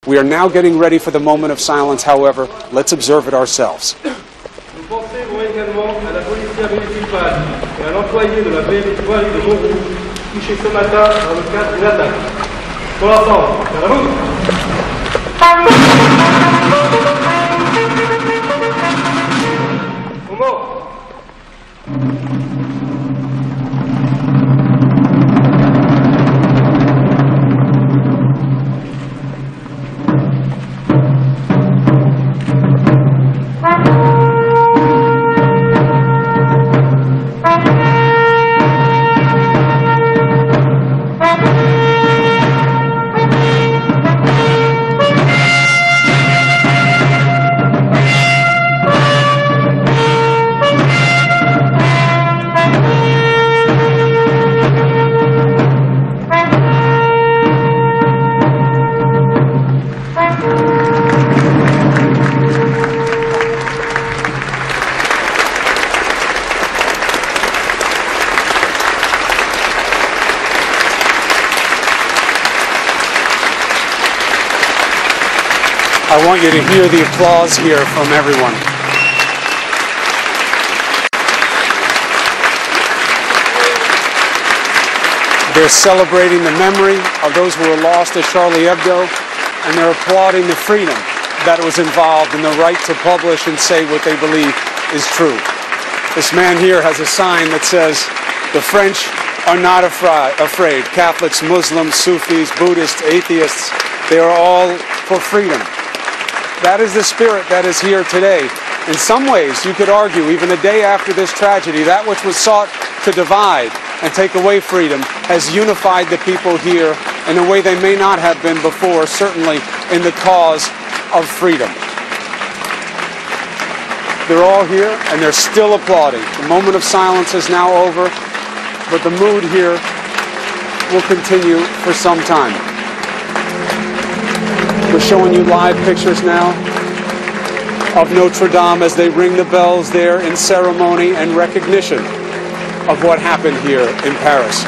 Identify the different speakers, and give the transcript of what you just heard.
Speaker 1: We are now getting ready for the moment of silence, however. Let's observe it ourselves.
Speaker 2: Nos pensées vont également à la policière municipale et à l'employé de la voirie de Montrouge, touché ce matin dans le cadre d'une attaque. Pour l'ensemble, vers la route. Au mort.
Speaker 1: I want you to hear the applause here from everyone. They're celebrating the memory of those who were lost at Charlie Hebdo, and they're applauding the freedom that was involved in the right to publish and say what they believe is true. This man here has a sign that says, "The French are not afraid. Catholics, Muslims, Sufis, Buddhists, atheists, they are all for freedom." That is the spirit that is here today. In some ways, you could argue, even a day after this tragedy, that which was sought to divide and take away freedom has unified the people here in a way they may not have been before, certainly in the cause of freedom. They're all here, and they're still applauding. The moment of silence is now over, but the mood here will continue for some time. We're showing you live pictures now of Notre Dame as they ring the bells there in ceremony and recognition of what happened here in Paris.